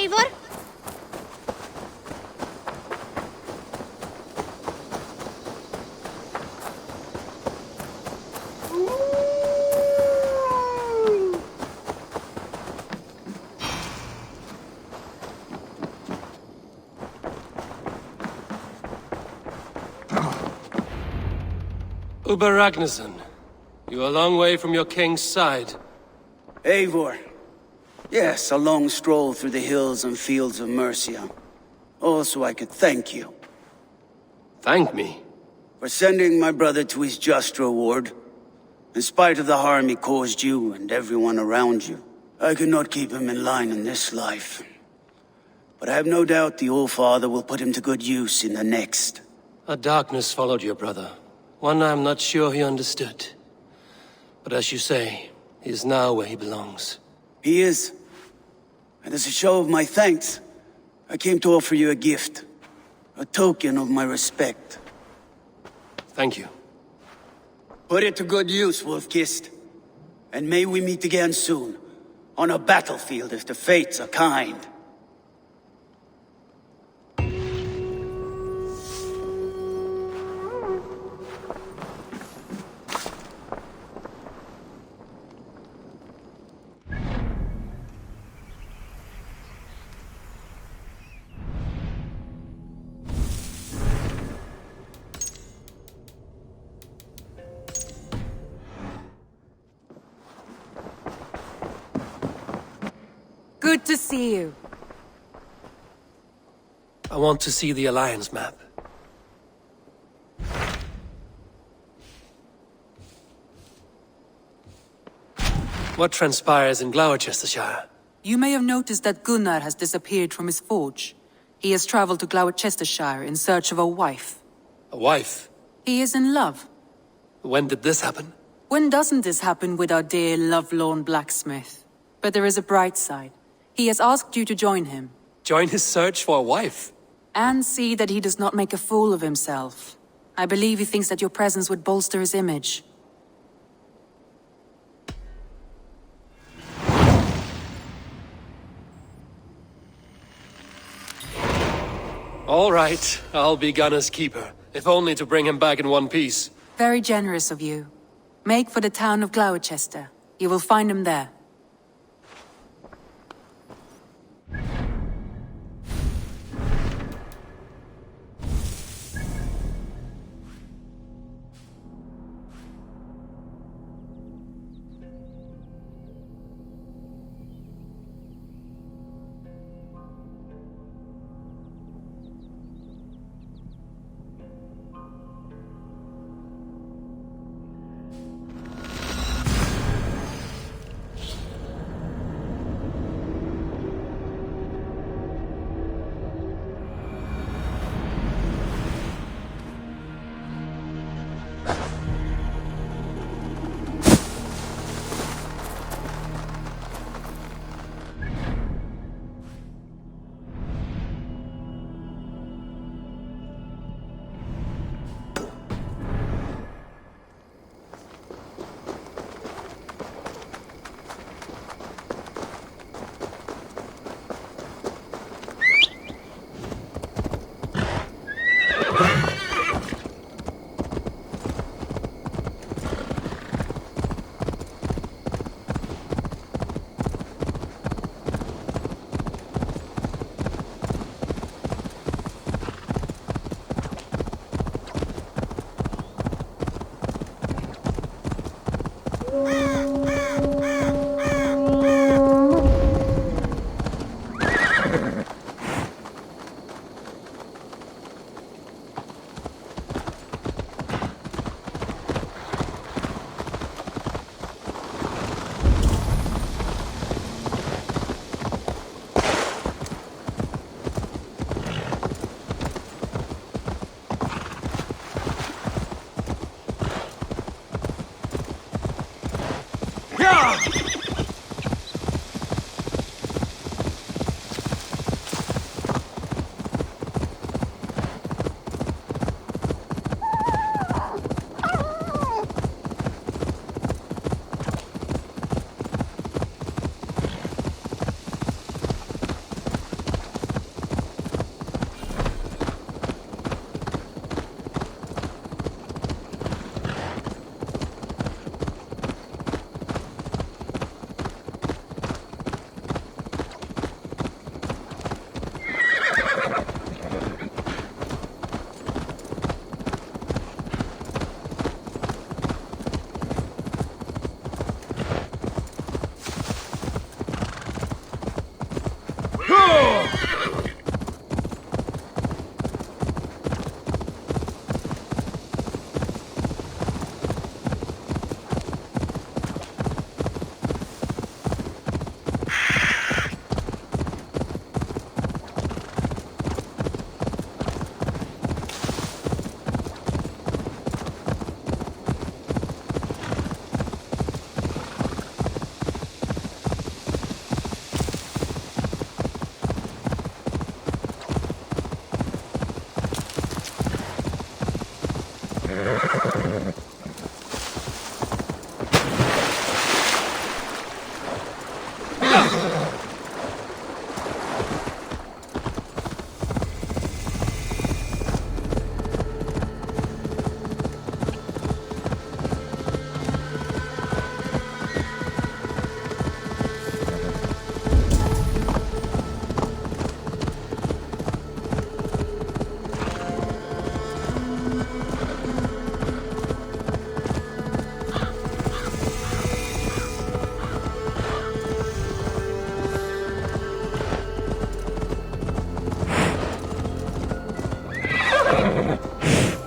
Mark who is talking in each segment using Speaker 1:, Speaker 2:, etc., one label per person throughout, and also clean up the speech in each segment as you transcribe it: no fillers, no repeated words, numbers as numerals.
Speaker 1: Eivor?
Speaker 2: Uber Ragnarsson, you're a long way from your king's side.
Speaker 3: Eivor. Yes, a long stroll through the hills and fields of Mercia. Also, I could thank you.
Speaker 2: Thank me?
Speaker 3: For sending my brother to his just reward. In spite of the harm he caused you and everyone around you, I could not keep him in line in this life. But I have no doubt the All-Father will put him to good use in the next.
Speaker 2: A darkness followed your brother. One I'm not sure he understood. But as you say, he is now where he belongs.
Speaker 3: He is. And as a show of my thanks, I came to offer you a gift. A token of my respect.
Speaker 2: Thank you.
Speaker 3: Put it to good use, Wolf-Kissed. And may we meet again soon. On a battlefield if the fates are kind.
Speaker 4: Good to see you.
Speaker 2: I want to see the Alliance map. What transpires in Glowecestrescire?
Speaker 4: You may have noticed that Gunnar has disappeared from his forge. He has traveled to Glowecestrescire in search of a wife.
Speaker 2: A wife?
Speaker 4: He is in love.
Speaker 2: When did this happen?
Speaker 4: When doesn't this happen with our dear lovelorn blacksmith? But there is a bright side. He has asked you to join him.
Speaker 2: Join his search for a wife?
Speaker 4: And see that he does not make a fool of himself. I believe he thinks that your presence would bolster his image.
Speaker 2: All right, I'll be Gunnar's keeper, if only to bring him back in one piece.
Speaker 4: Very generous of you. Make for the town of Glowechester. You will find him there.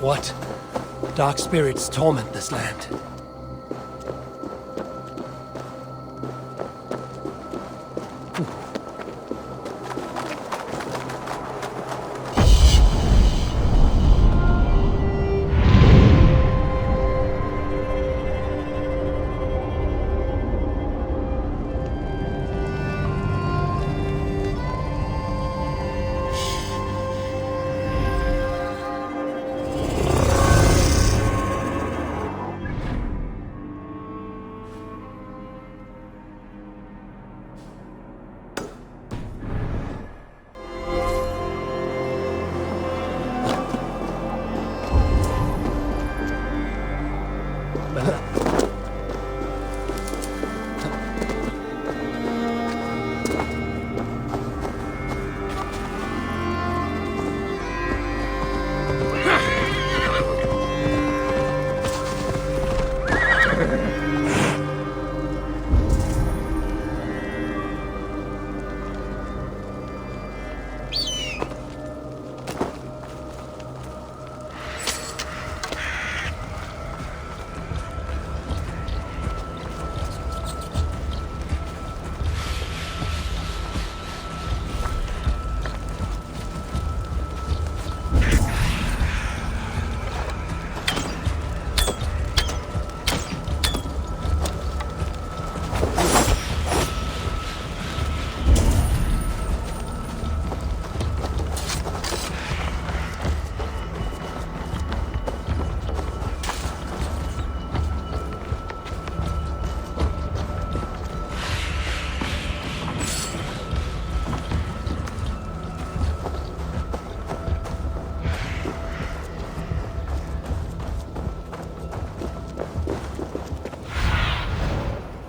Speaker 2: What dark spirits torment this land?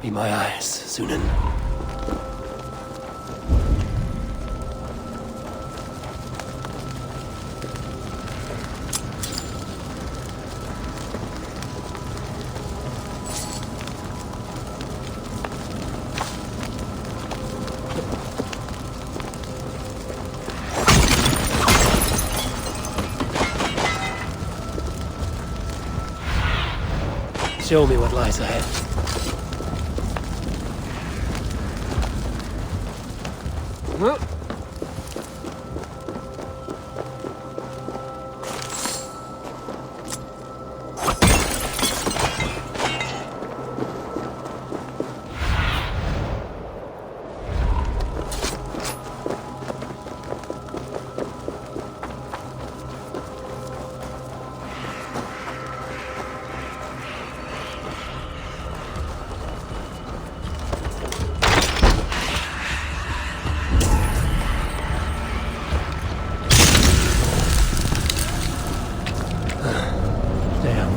Speaker 2: Be my eyes, Sunan. Show me what lies ahead. Huh?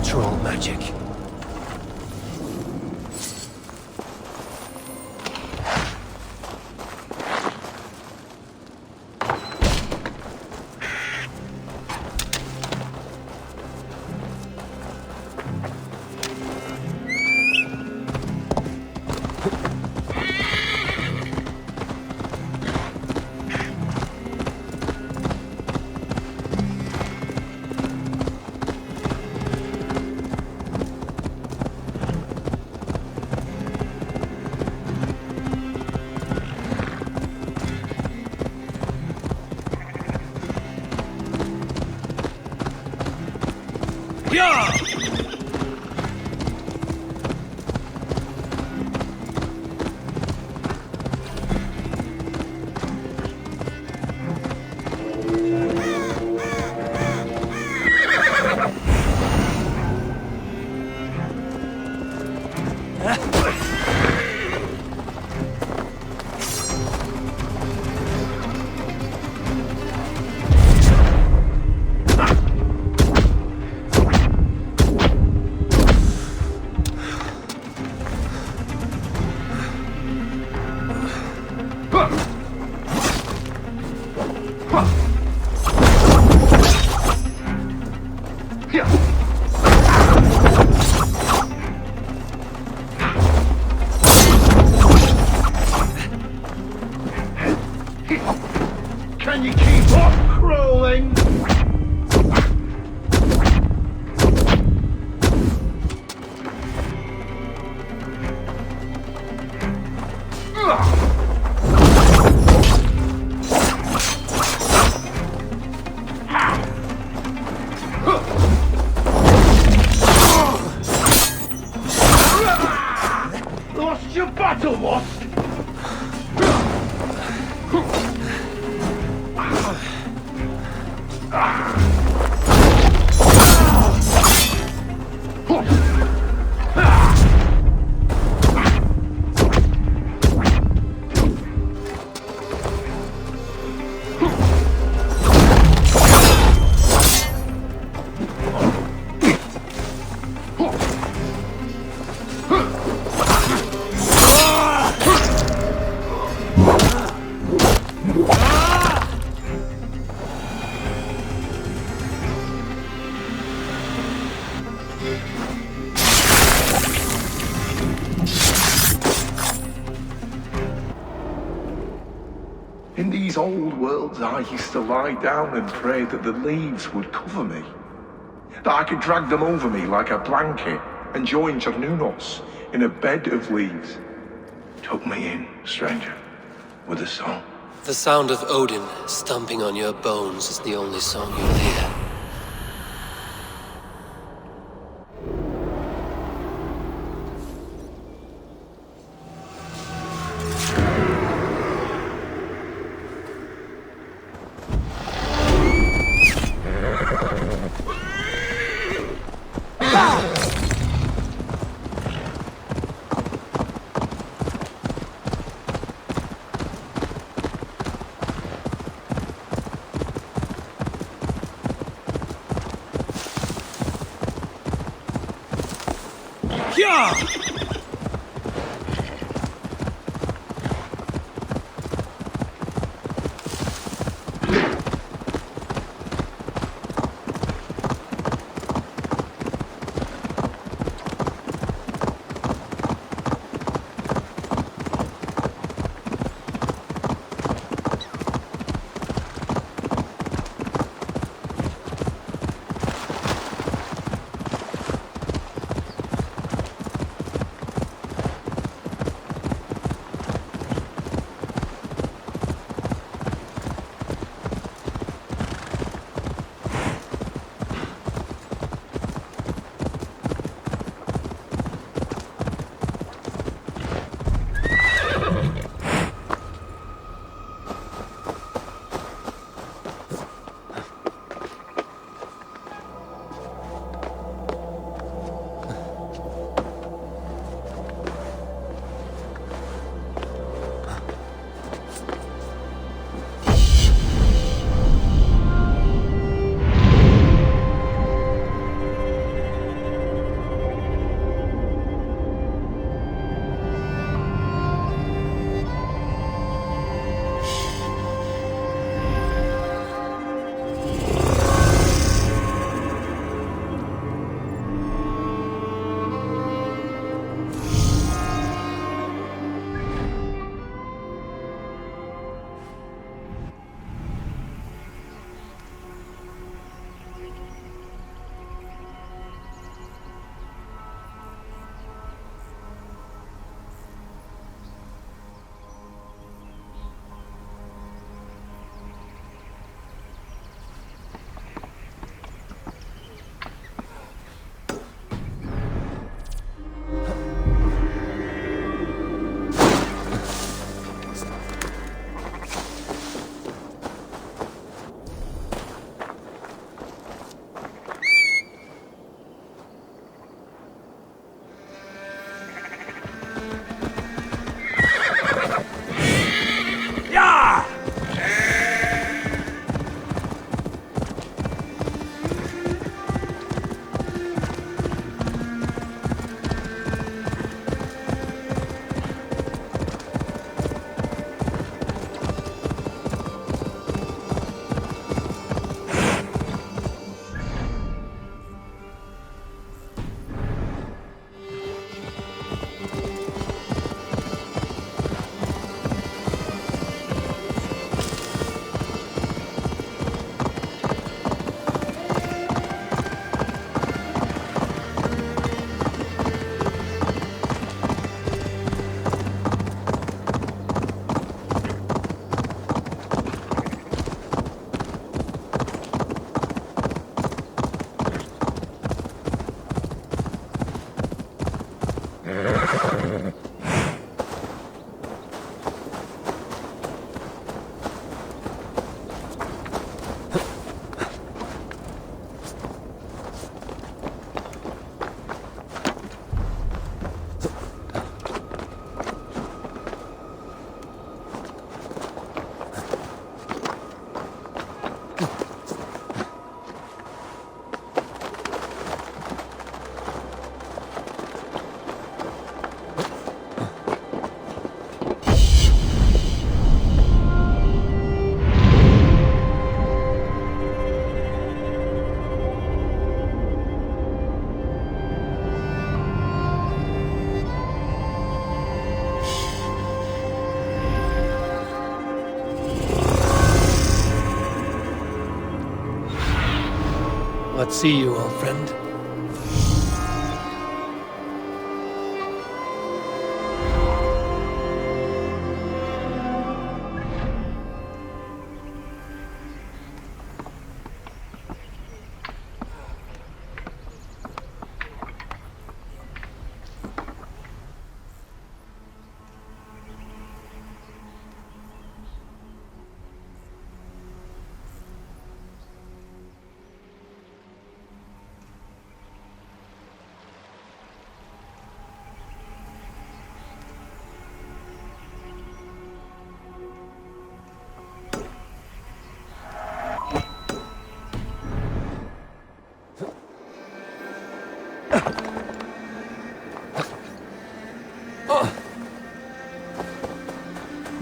Speaker 2: Troll magic.
Speaker 1: of battle lost? In these old worlds, I used to lie down and pray that the leaves would cover me. That I could drag them over me like a blanket and join Cernunos in a bed of leaves. Tuck me in, stranger, with a song.
Speaker 2: The sound of Odin stomping on your bones is the only song you'll hear. See you, old friend.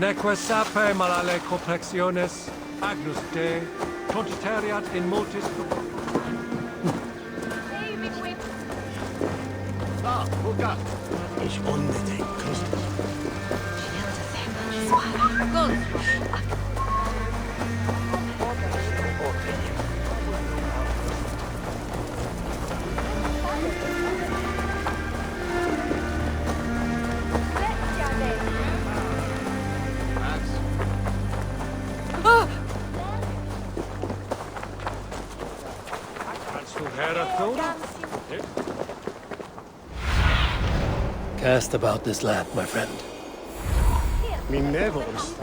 Speaker 5: Neque sape malale complexiones, agnus Dei, contiteriat in motis...
Speaker 3: Ich unbedingt Christus.
Speaker 2: Cast about this land, my friend.
Speaker 6: Min nevels.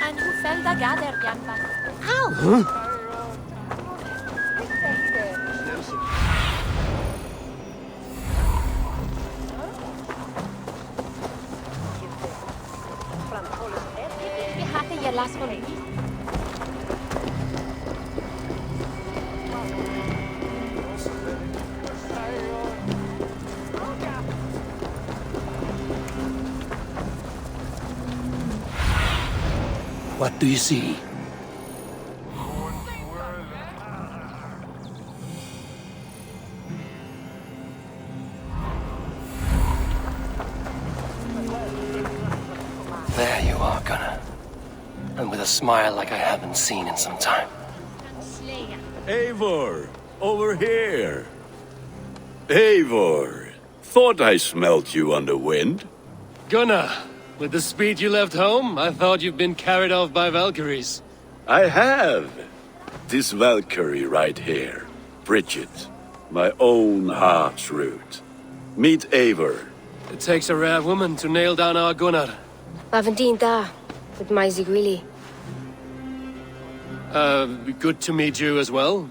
Speaker 7: And who fell the gather, young man? Vi hade je last one.
Speaker 2: What do you see? There you are, Gunnar. And with a smile like I haven't seen in some time.
Speaker 8: Eivor, over here. Eivor, thought I smelt you on the wind.
Speaker 2: Gunnar, with the speed you left home, I thought you'd been carried off by Valkyries.
Speaker 8: I have. This Valkyrie right here, Bridget, my own heart's root. Meet Eivor.
Speaker 2: It takes a rare woman to nail down our Gunnar.
Speaker 7: Lavendine da, with my Zigwili.
Speaker 2: Good to meet you as well.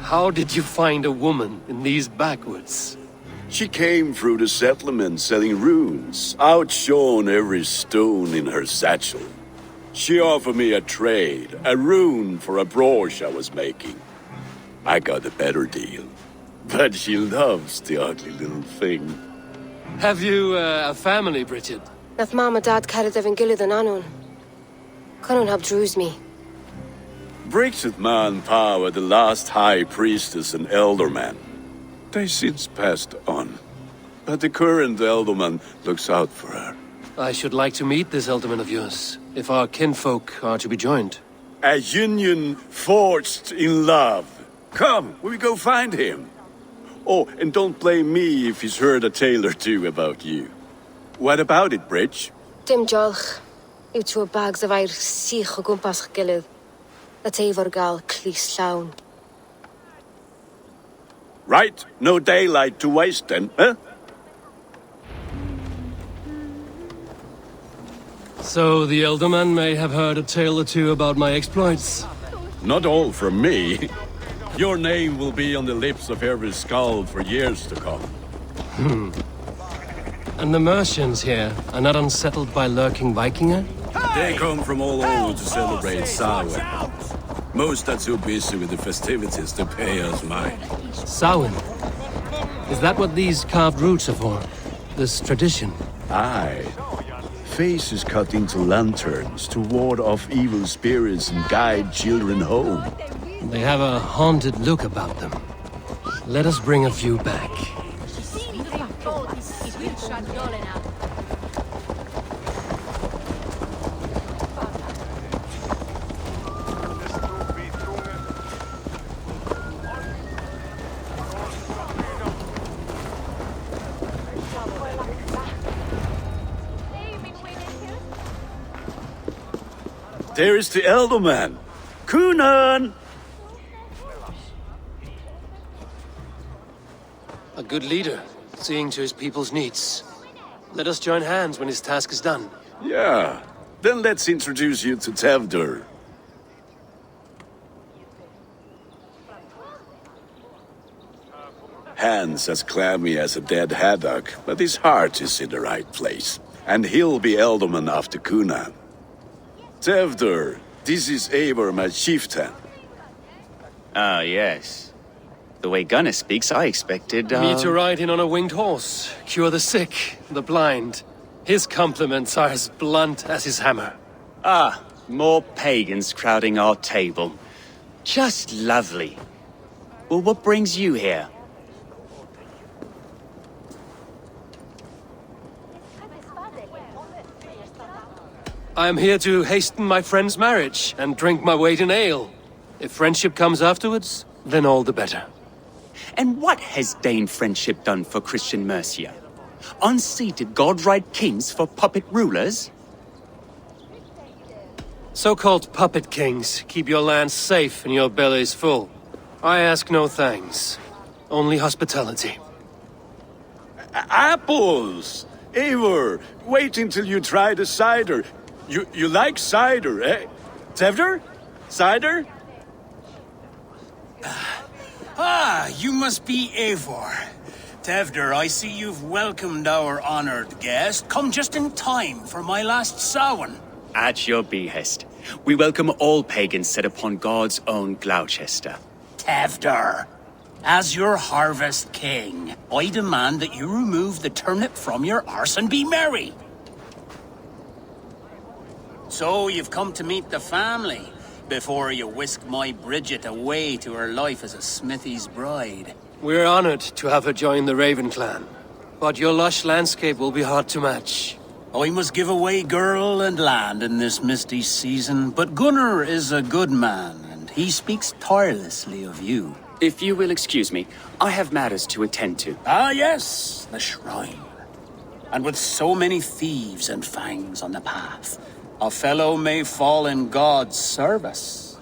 Speaker 2: How did you find a woman in these backwoods?
Speaker 8: She came through the settlement selling runes, outshone every stone in her satchel. She offered me a trade, a rune for a brooch I was making. I got a better deal. But she loves the ugly little thing.
Speaker 2: Have you a family, Bridget?
Speaker 7: Nath mama dad carried evan gilid an anun. Cannon have drews me.
Speaker 8: Bridget man power the last high priestess and elderman. They since passed on. But the current elderman looks out for her.
Speaker 2: I should like to meet this elderman of yours, if our kinfolk are to be joined.
Speaker 8: A union forged in love. Come, we go find him. Oh, and don't blame me if he's heard a tale or two about you. What about it, Bridge?
Speaker 7: Dim jolch. Ut to bags of air sich o gwmpas gilid. That Eivor gal clis Sown.
Speaker 8: Right, no daylight to waste then, huh?
Speaker 2: So the elderman may have heard a tale or two about my exploits.
Speaker 8: Not all from me. Your name will be on the lips of every skull for years to come.
Speaker 2: And the merchants here are not unsettled by lurking Vikinger?
Speaker 8: They come from all over to celebrate Sown. Most are too busy with the festivities to pay us mind.
Speaker 2: Sown? Is that what these carved roots are for? This tradition?
Speaker 8: Aye. Faces cut into lanterns to ward off evil spirits and guide children home.
Speaker 2: They have a haunted look about them. Let us bring a few back.
Speaker 8: there is the Elderman. Kunan!
Speaker 2: A good leader, seeing to his people's needs. Let us join hands when his task is done.
Speaker 8: Yeah. Then let's introduce you to Tevdur. Hands as clammy as a dead haddock, but his heart is in the right place. And he'll be Elderman after Kunan. Tevdur, this is Eivor, my chieftain.
Speaker 9: Ah, yes. The way Gunnar speaks, I expected,
Speaker 2: Me to ride in on a winged horse, cure the sick, the blind. His compliments are as blunt as his hammer.
Speaker 9: Ah, more pagans crowding our table. Just lovely. Well, what brings you here?
Speaker 2: I am here to hasten my friend's marriage and drink my weight in ale. If friendship comes afterwards, then all the better.
Speaker 9: And what has Dane friendship done for Christian Mercia? Unseated god-right kings for puppet rulers?
Speaker 2: So-called puppet kings keep your lands safe and your bellies full. I ask no thanks, only hospitality.
Speaker 8: Apples! Eivor, wait until you try the cider. You like cider, eh? Tevdur? Cider?
Speaker 3: Ah, you must be Eivor. Tevdur, I see you've welcomed our honored guest. Come just in time for my last Sown.
Speaker 9: At your behest. We welcome all pagans set upon God's own Gloucester.
Speaker 3: Tevdur, as your harvest king, I demand that you remove the turnip from your arse and be merry. So you've come to meet the family before you whisk my Bridget away to her life as a smithy's bride.
Speaker 2: We're honored to have her join the Raven clan, but your lush landscape will be hard to match.
Speaker 3: I must give away girl and land in this misty season, but Gunnar is a good man, and he speaks tirelessly of you.
Speaker 9: If you will excuse me, I have matters to attend to.
Speaker 3: Ah yes, the shrine. And with so many thieves and fangs on the path, a fellow may fall in God's service.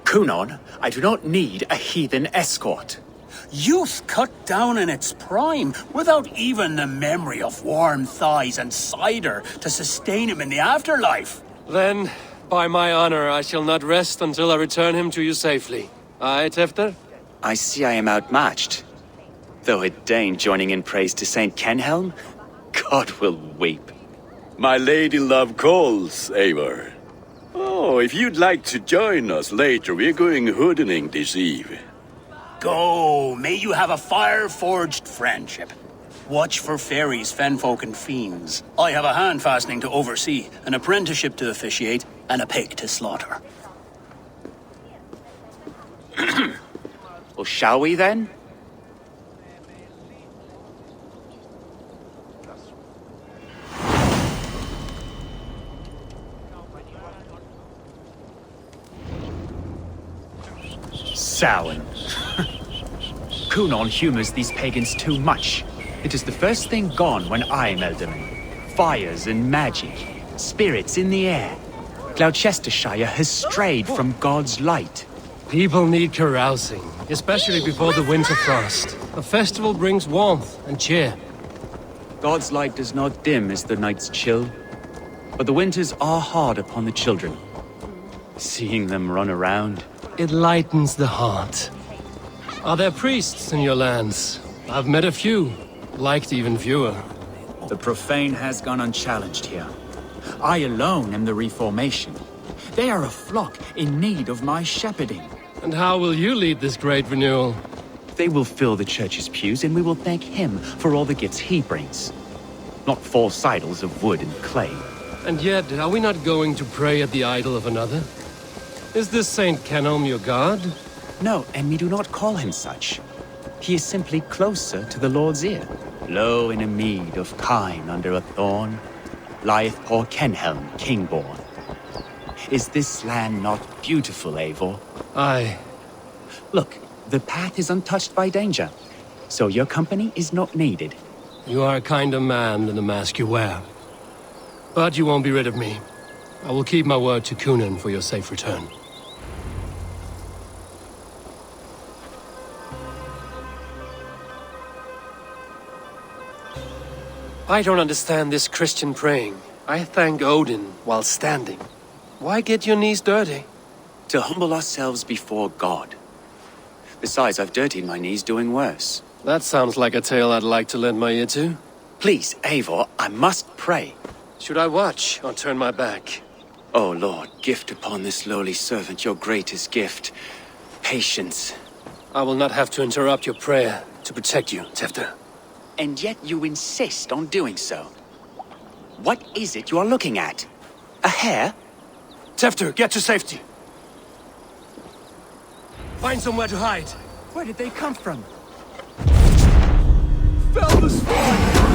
Speaker 9: Kunan, I do not need a heathen escort.
Speaker 3: Youth cut down in its prime, without even the memory of warm thighs and cider to sustain him in the afterlife.
Speaker 2: Then, by my honor, I shall not rest until I return him to you safely. Aye, Tefter?
Speaker 9: I see I am outmatched. Though a Dane joining in praise to Saint Kenhelm, God will weep.
Speaker 8: My lady love calls, Eivor. Oh, if you'd like to join us later, we're going hoodening this eve.
Speaker 3: Go, may you have a fire-forged friendship. Watch for fairies, fenfolk, and fiends. I have a hand fastening to oversee, an apprenticeship to officiate, and a pig to slaughter.
Speaker 9: Well, shall we then?
Speaker 10: Sown. Kunan humors these pagans too much. It is the first thing gone when I'm Elderman. Fires and magic, spirits in the air. Gloucestrescire has strayed from God's light.
Speaker 2: People need carousing, especially before the winter frost. A festival brings warmth and cheer.
Speaker 10: God's light does not dim as the nights chill, but the winters are hard upon the children. Seeing them run around,
Speaker 2: it lightens the heart. Are there priests in your lands? I've met a few, liked even fewer.
Speaker 10: The profane has gone unchallenged here. I alone am the reformation. They are a flock in need of my shepherding.
Speaker 2: And how will you lead this great renewal?
Speaker 10: They will fill the church's pews, and we will thank him for all the gifts he brings. Not false idols of wood and clay.
Speaker 2: And yet, are we not going to pray at the idol of another? Is this Saint Kenhelm your god?
Speaker 10: No, and we do not call him such. He is simply closer to the Lord's ear. Low in a mead of kine under a thorn, lieth poor Kenhelm, king-born. Is this land not beautiful, Eivor?
Speaker 2: Aye.
Speaker 10: Look, the path is untouched by danger, so your company is not needed.
Speaker 2: You are a kinder man than the mask you wear. But you won't be rid of me. I will keep my word to Kunan for your safe return. I don't understand this Christian praying. I thank Odin while standing. Why get your knees dirty?
Speaker 9: To humble ourselves before God. Besides, I've dirtied my knees doing worse.
Speaker 2: That sounds like a tale I'd like to lend my ear to.
Speaker 9: Please, Eivor, I must pray.
Speaker 2: Should I watch or turn my back?
Speaker 9: Oh Lord, gift upon this lowly servant your greatest gift. Patience.
Speaker 2: I will not have to interrupt your prayer to protect you, Tefter.
Speaker 9: And yet you insist on doing so. What is it you are looking at? A hare?
Speaker 2: Tefter, get to safety. Find somewhere to hide.
Speaker 10: Where did they come from?
Speaker 5: Fell the sword!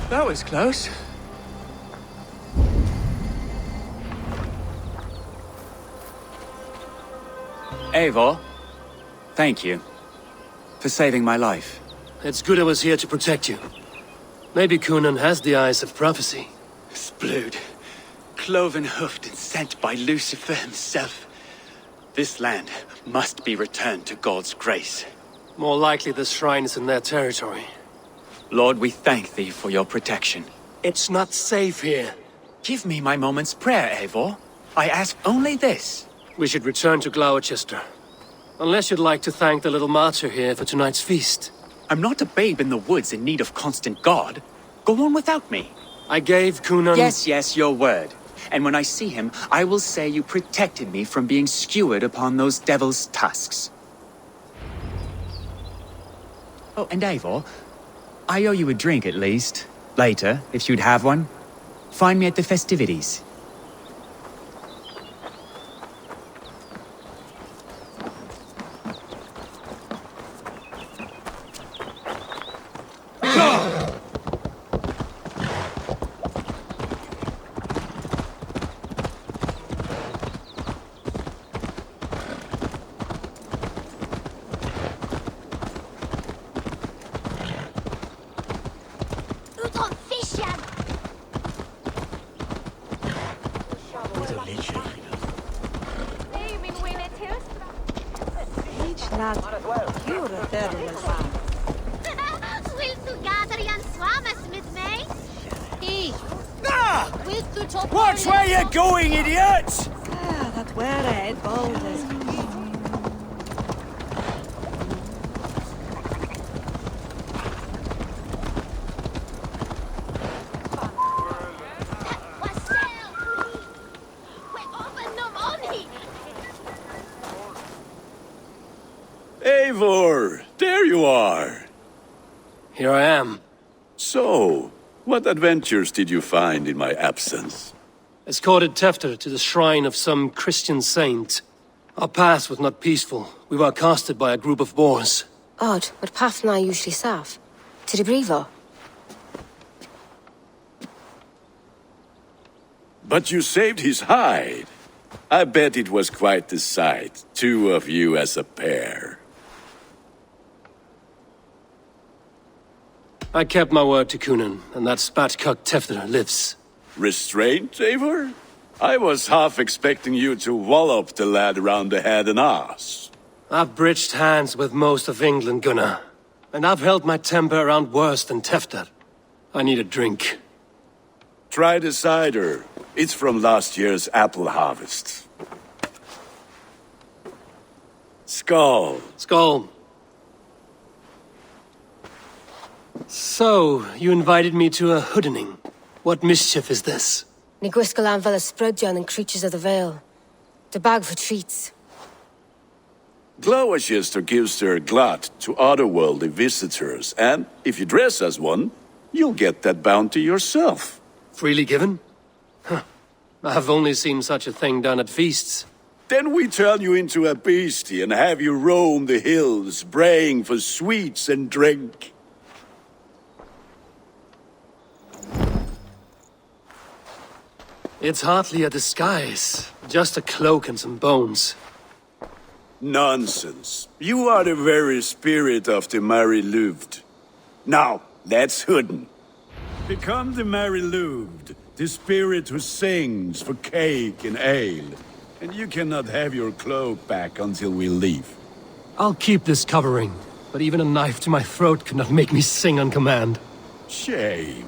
Speaker 10: That was close.
Speaker 9: Eivor, thank you for saving my life.
Speaker 2: It's good I was here to protect you. Maybe Kunan has the eyes of prophecy.
Speaker 9: Splood, cloven-hoofed and sent by Lucifer himself. This land must be returned to God's grace.
Speaker 2: More likely the shrine is in their territory.
Speaker 9: Lord, we thank thee for your protection.
Speaker 2: It's not safe here.
Speaker 9: Give me my moment's prayer, Eivor. I ask only this.
Speaker 2: We should return to Glowecestrescire. Unless you'd like to thank the little martyr here for tonight's feast.
Speaker 9: I'm not a babe in the woods in need of constant guard. Go on without me.
Speaker 2: I gave Kunan...
Speaker 9: Yes, your word. And when I see him, I will say you protected me from being skewered upon those devil's tusks.
Speaker 10: Oh, and Eivor, I owe you a drink at least. Later, if you'd have one. Find me at the festivities.
Speaker 3: Watch where you're going, idiots!
Speaker 11: Dat were het boulders.
Speaker 8: Eivor, there you are.
Speaker 2: Here I am.
Speaker 8: So, what adventures did you find in my absence?
Speaker 2: Escorted Tefter to the shrine of some Christian saint. Our past was not peaceful. We were accosted by a group of boars.
Speaker 7: Odd, but path na usually safe. To the Brevo.
Speaker 8: But you saved his hide. I bet it was quite the sight, two of you as a pair.
Speaker 2: I kept my word to Kunan, and that spatcock Tefter lives.
Speaker 8: Restraint, Eivor? I was half expecting you to wallop the lad around the head and ass.
Speaker 2: I've bridged hands with most of England, Gunnar. And I've held my temper around worse than Tefter. I need a drink.
Speaker 8: Try the cider. It's from last year's apple harvest. Skull.
Speaker 2: Skull. So, you invited me to a hoodening. What mischief is this?
Speaker 7: Ni gwisgalan fel ysbrydion and creatures of the Vale. The bag for treats.
Speaker 8: Glowecestrescire gives their glut to otherworldly visitors, and if you dress as one, you'll get that bounty yourself.
Speaker 2: Freely given? Huh. I've only seen such a thing done at feasts.
Speaker 8: Then we turn you into a beastie and have you roam the hills, braying for sweets and drink.
Speaker 2: It's hardly a disguise. Just a cloak and some bones.
Speaker 8: Nonsense. You are the very spirit of the Mary Louved. Now, that's Hooden. Become the Mary Louved, the spirit who sings for cake and ale. And you cannot have your cloak back until we leave.
Speaker 2: I'll keep this covering, but even a knife to my throat could not make me sing on command.
Speaker 8: Shame.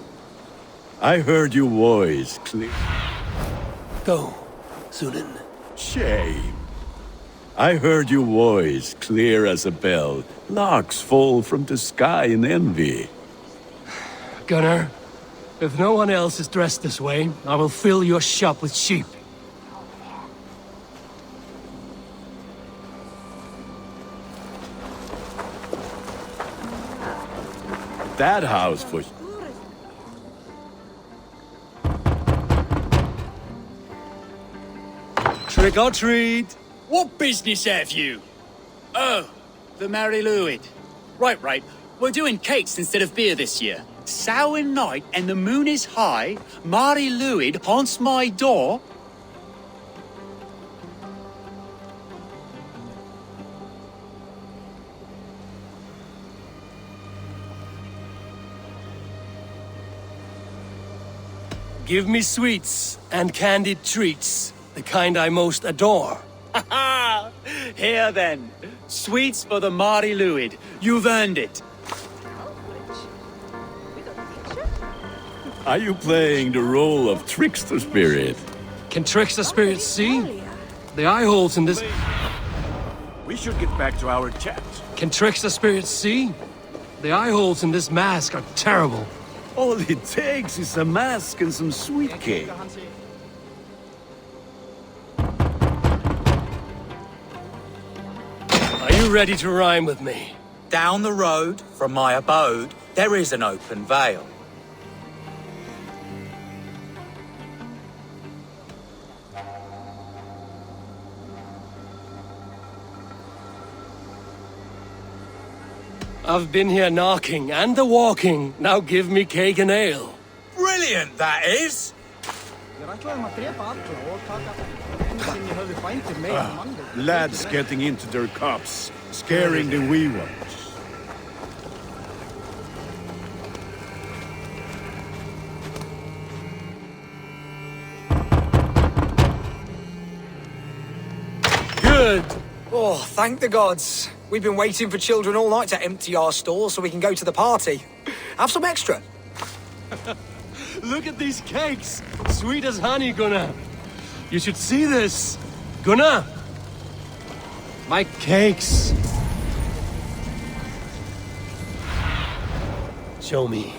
Speaker 8: I heard your voice clear.
Speaker 2: Go, Sunan.
Speaker 8: Shame. I heard your voice clear as a bell. Larks fall from the sky in envy.
Speaker 2: Gunnar, if no one else is dressed this way, I will fill your shop with sheep.
Speaker 8: That house was...
Speaker 2: Trick or treat!
Speaker 10: What business have you? Oh, the Mary Louid. Right. We're doing cakes instead of beer this year. Samhain night and the moon is high. Mary Louid haunts my door.
Speaker 2: Give me sweets and candied treats, the kind I most adore.
Speaker 10: Ha ha! Here then. Sweets for the Mary Louid. You've earned it.
Speaker 8: Are you playing the role of trickster spirit?
Speaker 2: Can trickster spirits see? The eye holes in this...
Speaker 8: We should get back to our chat.
Speaker 2: Can trickster spirits see? The eye holes in this mask are terrible.
Speaker 8: All it takes is a mask and some sweet cake.
Speaker 2: Are you ready to rhyme with me?
Speaker 12: Down the road from my abode, there is an open vale.
Speaker 2: I've been here knocking and the walking. Now give me cake and ale.
Speaker 12: Brilliant, that is!
Speaker 8: Lads getting into their cups, scaring the wee ones.
Speaker 2: Good.
Speaker 13: Oh, thank the gods. We've been waiting for children all night to empty our stalls so we can go to the party. Have some extra.
Speaker 2: Look at these cakes. Sweet as honey, Gunnar. You should see this. Gunnar! My cakes. Show me.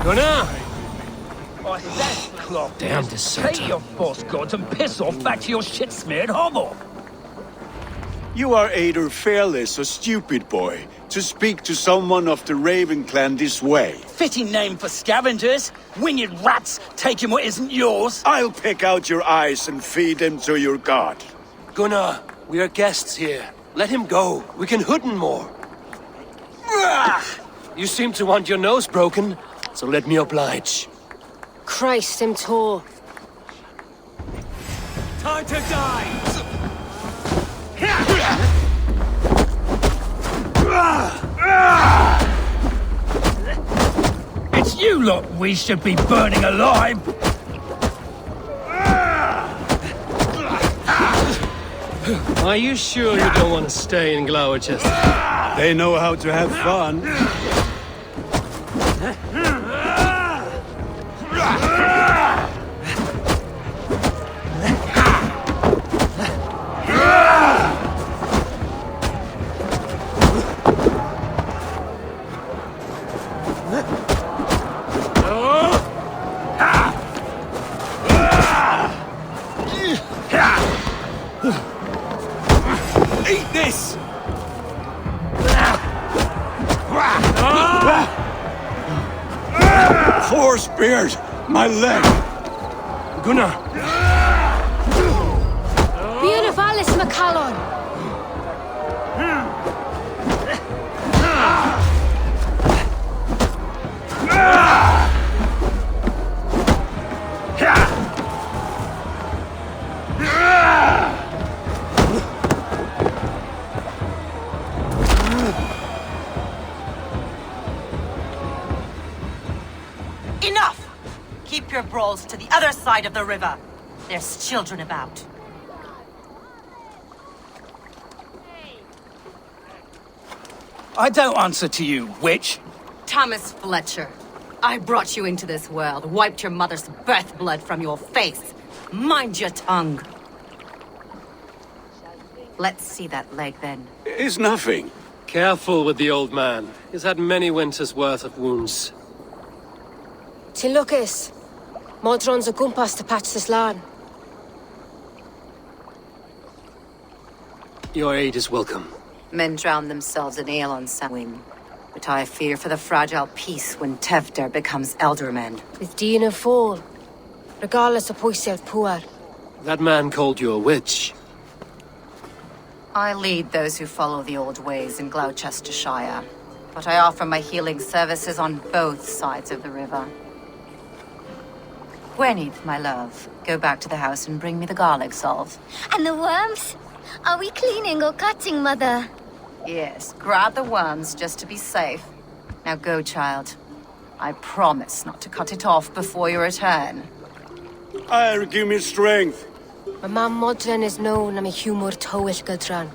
Speaker 2: Gunnar! Damn deserter.
Speaker 14: Pay your false gods and piss off back to your shit-smeared hovel.
Speaker 8: You are either fearless or stupid, boy, to speak to someone of the Raven clan this way.
Speaker 14: Fitting name for scavengers. Winged rats taking what isn't yours.
Speaker 8: I'll pick out your eyes and feed them to your god.
Speaker 2: Gunnar, we are guests here. Let him go. We can Hooden more. You seem to want your nose broken, so let me oblige.
Speaker 7: Christ, him tall.
Speaker 2: Time to die!
Speaker 14: It's you lot we should be burning alive.
Speaker 2: Are you sure you don't want to stay in Glowecestrescire?
Speaker 8: They know how to have fun.
Speaker 2: Eat this!
Speaker 8: horse beard! My leg!
Speaker 2: Gunnar!
Speaker 7: Bíon Valis Macallon!
Speaker 15: Enough! Keep your brawls to the other side of the river. There's children about.
Speaker 14: I don't answer to you, witch.
Speaker 15: Thomas Fletcher, I brought you into this world, wiped your mother's birth blood from your face. Mind your tongue. Let's see that leg, then.
Speaker 8: It's nothing.
Speaker 2: Careful with the old man. He's had many winters' worth of wounds.
Speaker 7: Till Lucas. Modron's a gumpas to patch this land.
Speaker 2: Your aid is welcome.
Speaker 15: Men drown themselves in ale on Samhain. But I fear for the fragile peace when Tevder becomes eldermen.
Speaker 7: With Dean and Fall. Regardless of Poisiel Puar.
Speaker 2: That man called you a witch.
Speaker 15: I lead those who follow the old ways in Glowecestrescire. But I offer my healing services on both sides of the river. Gwenith, my love, go back to the house and bring me the garlic salve.
Speaker 16: And the worms? Are we cleaning or cutting, Mother?
Speaker 15: Yes, grab the worms just to be safe. Now go, child. I promise not to cut it off before you return.
Speaker 8: Give me strength.
Speaker 7: My mam Modron is known am a humor towill Gudran.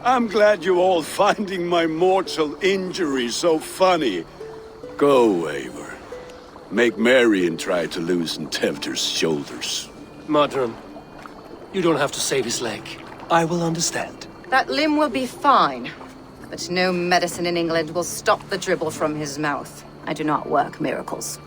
Speaker 8: I'm glad you all finding my mortal injury so funny. Go, Eivor. Make merry and try to loosen Tevder's shoulders.
Speaker 2: Modron, you don't have to save his leg. I will understand.
Speaker 15: That limb will be fine. But no medicine in England will stop the dribble from his mouth. I do not work miracles.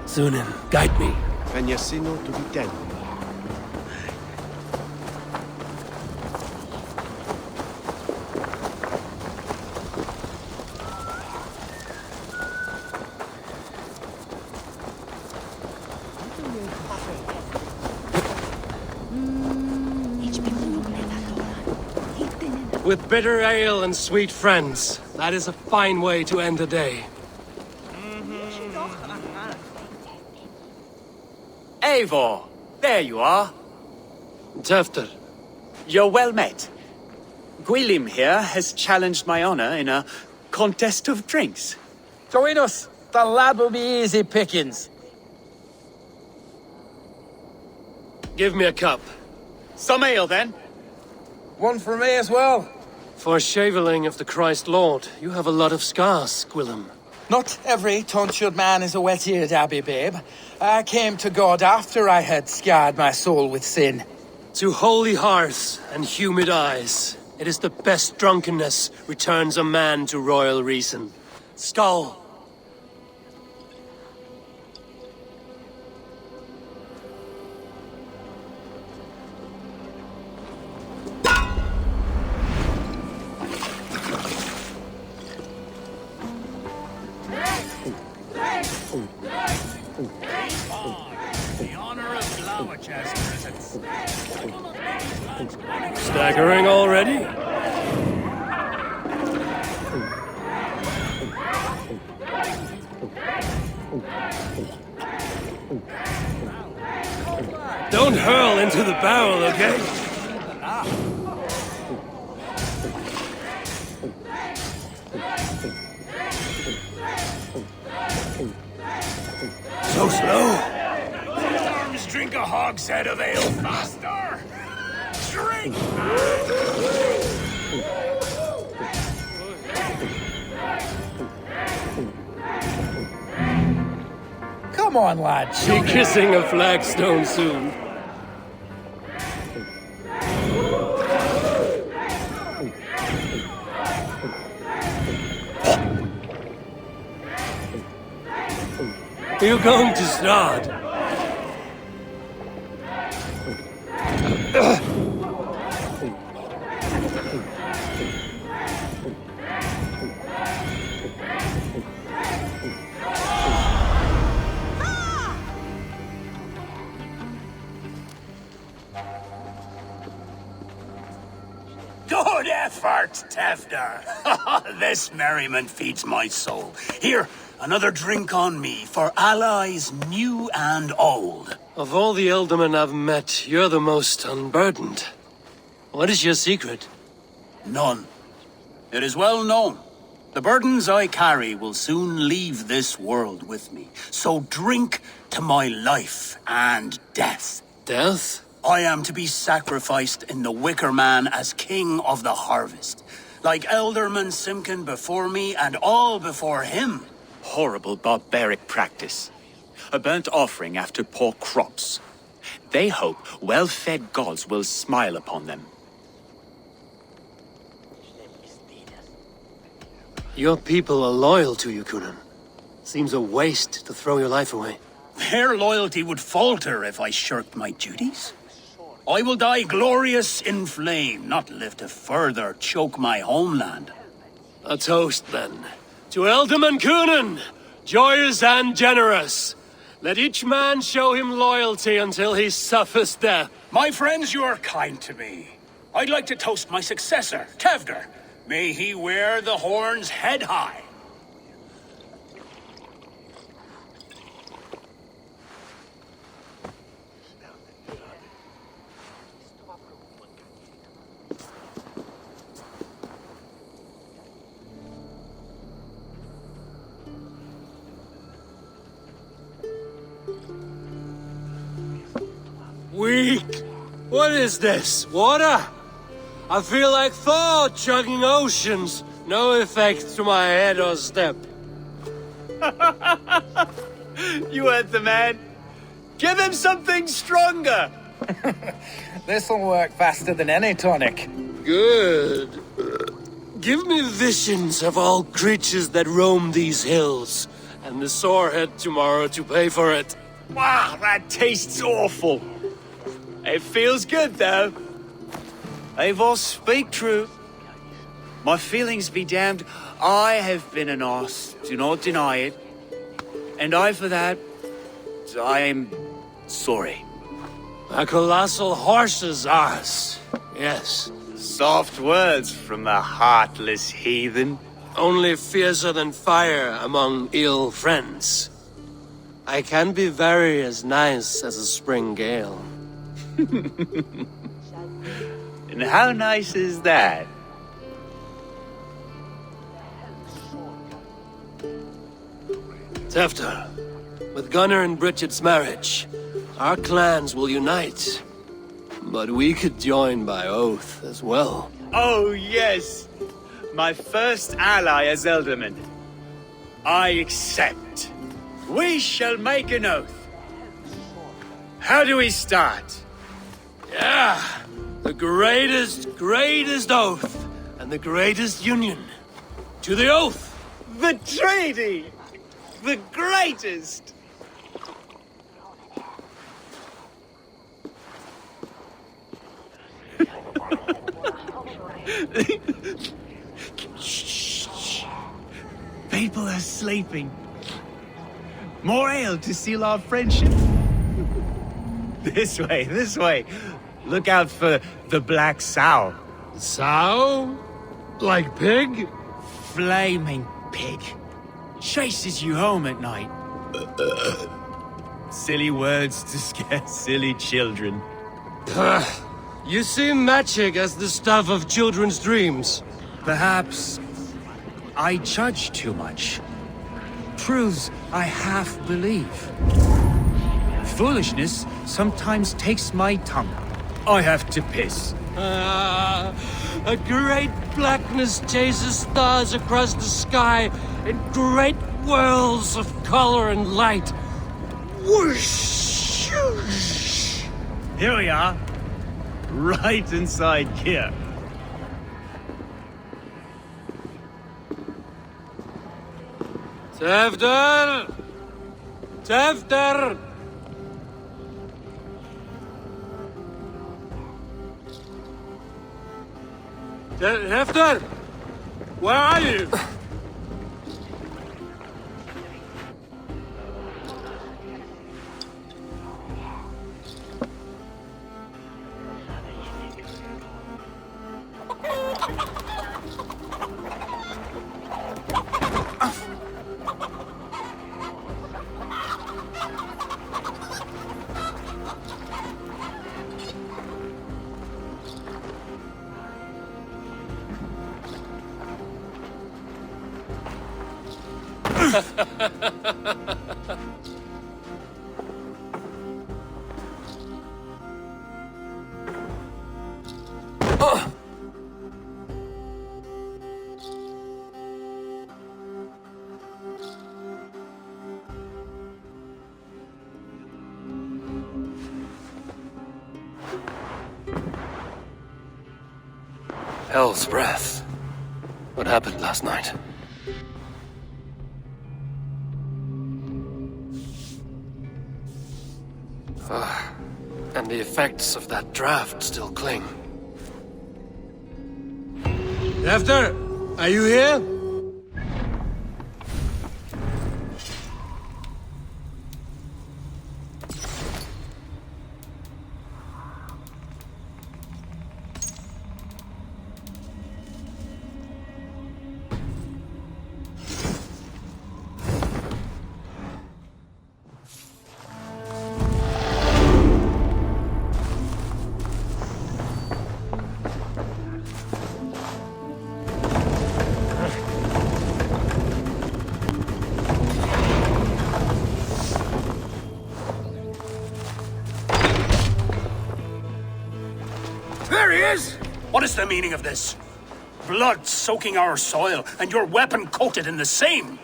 Speaker 2: Sunan, guide me.
Speaker 6: Veniasino to be dead.
Speaker 2: With bitter ale and sweet friends, that is a fine way to end a day.
Speaker 10: Eivor, there you are.
Speaker 2: Tevder.
Speaker 10: You're well met. Gwilym here has challenged my honor in a contest of drinks.
Speaker 14: Join us. The lad will be easy pickings.
Speaker 2: Give me a cup.
Speaker 10: Some ale, then.
Speaker 14: One for me as well.
Speaker 2: For shaveling of the Christ Lord, you have a lot of scars, Gwilym.
Speaker 14: Not every tonsured man is a wet-eared abbey, babe. I came to God after I had scarred my soul with sin.
Speaker 2: To holy hearths and humid eyes, it is the best drunkenness returns a man to royal reason. Skull.
Speaker 12: The honor of Glowecestrescire.
Speaker 2: Staggering already? Don't hurl into the barrel, okay?
Speaker 12: So slow. Arms drink a hogshead of ale faster. Drink!
Speaker 14: Come on, lad.
Speaker 2: Be kissing a flagstone soon. You're going to start.
Speaker 12: Good effort, Tevder. This merriment feeds my soul. Here, another drink on me for allies new and old.
Speaker 2: Of all the Ealdormen I've met, you're the most unburdened. What is your secret?
Speaker 12: None. It is well known. The burdens I carry will soon leave this world with me. So drink to my life and death.
Speaker 2: Death?
Speaker 12: I am to be sacrificed in the Wicker Man as king of the harvest. Like Elderman Simkin before me and all before him.
Speaker 10: Horrible barbaric practice. A burnt offering after poor crops. They hope well-fed gods will smile upon them.
Speaker 2: Your people are loyal to you, Kunan. Seems a waste to throw your life away.
Speaker 12: Their loyalty would falter if I shirked my duties. I will die glorious in flame, not live to further choke my homeland.
Speaker 2: A toast, then. To Ealdorman Kunan, joyous and generous. Let each man show him loyalty until he suffers death.
Speaker 12: My friends, you are kind to me. I'd like to toast my successor, Tevder. May he wear the horns head high.
Speaker 2: Weak! What is this? Water? I feel like Thor chugging oceans. No effect to my head or step.
Speaker 14: You heard the man. Give him something stronger. This'll work faster than any tonic.
Speaker 2: Good. Give me visions of all creatures that roam these hills, and the sorehead tomorrow to pay for it.
Speaker 14: Wow, that tastes awful. It feels good, though.
Speaker 10: Eivor, speak truth. My feelings be damned. I have been an arse. Do not deny it. And I, for that, I am sorry.
Speaker 2: A colossal horse's arse. Yes.
Speaker 10: Soft words from the heartless heathen.
Speaker 2: Only fiercer than fire among ill friends. I can be very as nice as a spring gale.
Speaker 10: And how nice is that?
Speaker 2: Tefter, with Gunnar and Bridget's marriage, our clans will unite. But we could join by oath as well.
Speaker 10: Oh, yes. My first ally as Ealdorman. I accept. We shall make an oath. How do we start?
Speaker 2: Yeah, the greatest oath, and the greatest union. To the oath!
Speaker 10: The treaty! The greatest! Shh. People are sleeping. More ale to seal our friendship. This way. Look out for the black sow.
Speaker 2: Sow? Like pig?
Speaker 10: Flaming pig. Chases you home at night. Silly words to scare silly children.
Speaker 2: You see magic as the stuff of children's dreams.
Speaker 10: Perhaps I judge too much. Truths I half believe. Foolishness sometimes takes my tongue. I have to piss.
Speaker 2: A great blackness chases stars across the sky in great whirls of color and light. Whoosh!
Speaker 10: Here we are. Right inside here.
Speaker 2: Tefder! Tevder! Tevder! Where are you? Hell's breath. What happened last night? And the effects of that draft still cling. Tevder, are you here?
Speaker 12: There he is! What is the meaning of this? Blood soaking our soil, and your weapon coated in the same!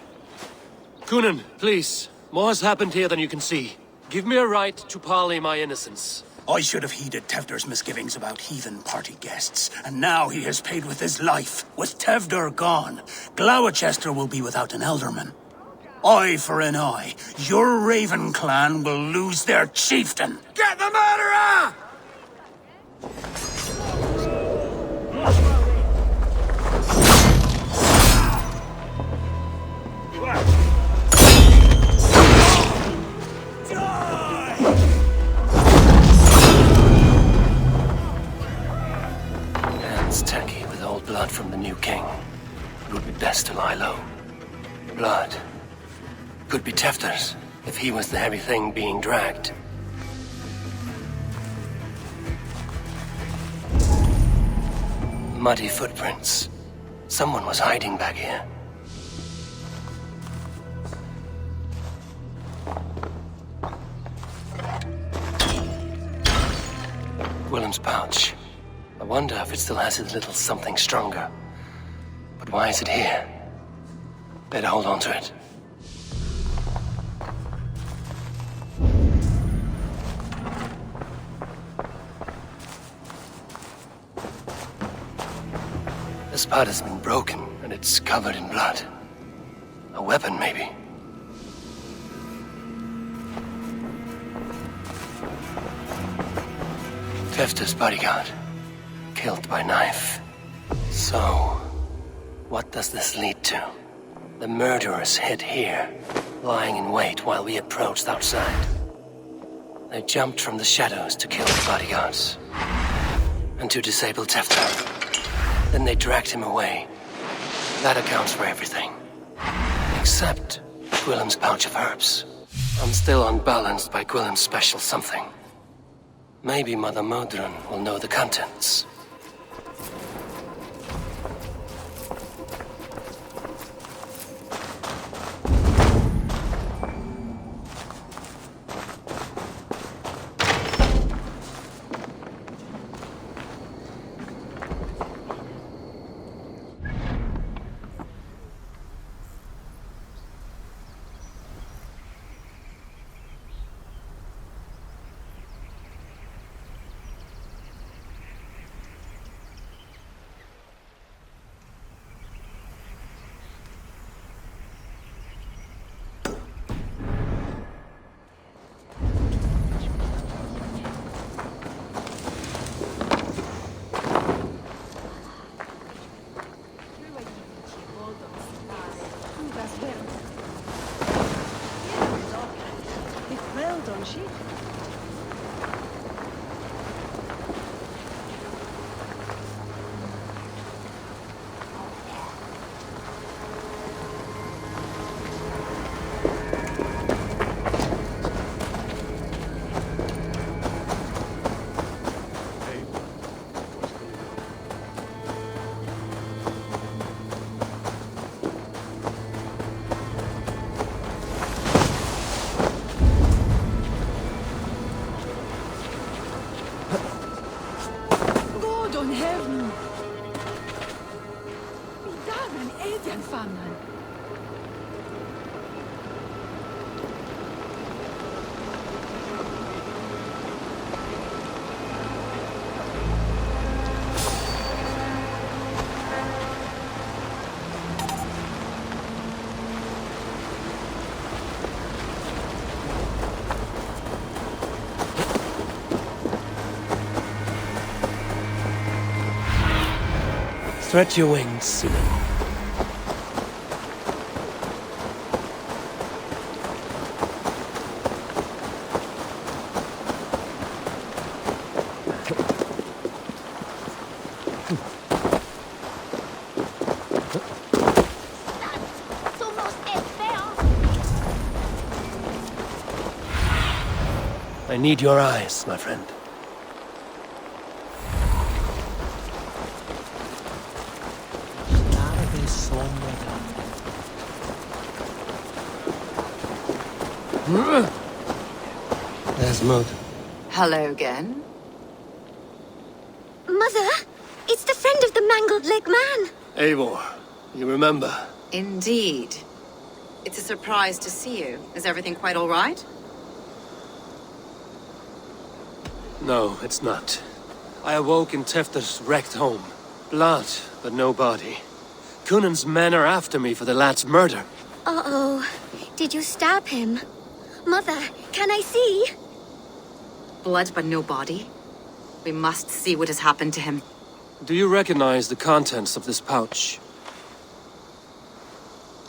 Speaker 2: Kunan, please. More has happened here than you can see. Give me a right to parley my innocence.
Speaker 12: I should have heeded Tevder's misgivings about heathen party guests, and now he has paid with his life. With Tevder gone, Glowecester will be without an elderman. Eye for an eye, your Raven clan will lose their chieftain!
Speaker 13: Get the murderer!
Speaker 2: Hands tacky with old blood from the new king. It would be best to lie low. Blood. Could be Tefder's, if he was the heavy thing being dragged. Muddy footprints. Someone was hiding back here. Willem's pouch. I wonder if it still has his little something stronger. But why is it here? Better hold on to it. This part has been broken, and it's covered in blood. A weapon, maybe. Tefder's bodyguard. Killed by knife. So, what does this lead to? The murderers hid here, lying in wait while we approached outside. They jumped from the shadows to kill the bodyguards. And to disable Tefder. Then they dragged him away. That accounts for everything. Except Gwillem's pouch of herbs. I'm still unbalanced by Gwillem's special something. Maybe Mother Modron will know the contents. Stretch your wings, Sown. I need your eyes, my friend. There's Mood.
Speaker 15: Hello again.
Speaker 16: Mother, it's the friend of the mangled leg man.
Speaker 2: Eivor, you remember?
Speaker 15: Indeed. It's a surprise to see you. Is everything quite all right?
Speaker 2: No, it's not. I awoke in Tefter's wrecked home. Blood, but no body. Cunan's men are after me for the lad's murder.
Speaker 16: Uh-oh. Did you stab him? Mother, can I see?
Speaker 15: Blood but no body? We must see what has happened to him.
Speaker 2: Do you recognize the contents of this pouch?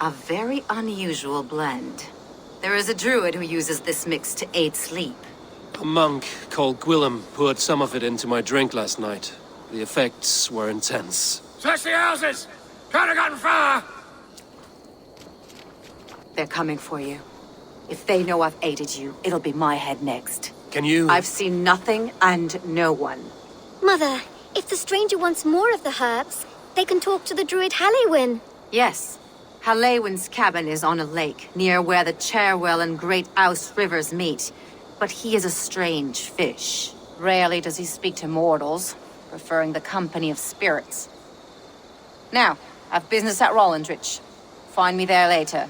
Speaker 15: A very unusual blend. There is a druid who uses this mix to aid sleep.
Speaker 2: A monk called Gwillem poured some of it into my drink last night. The effects were intense.
Speaker 17: Search the houses! Can't have gotten far!
Speaker 15: They're coming for you. If they know I've aided you, it'll be my head next.
Speaker 2: Can you...
Speaker 15: I've seen nothing and no one.
Speaker 16: Mother, if the stranger wants more of the herbs, they can talk to the druid Halewyn.
Speaker 15: Yes. Halewyn's cabin is on a lake, near where the Cherwell and Great Ouse rivers meet. But he is a strange fish. Rarely does he speak to mortals, preferring the company of spirits. Now, I've business at Rollindrich. Find me there later.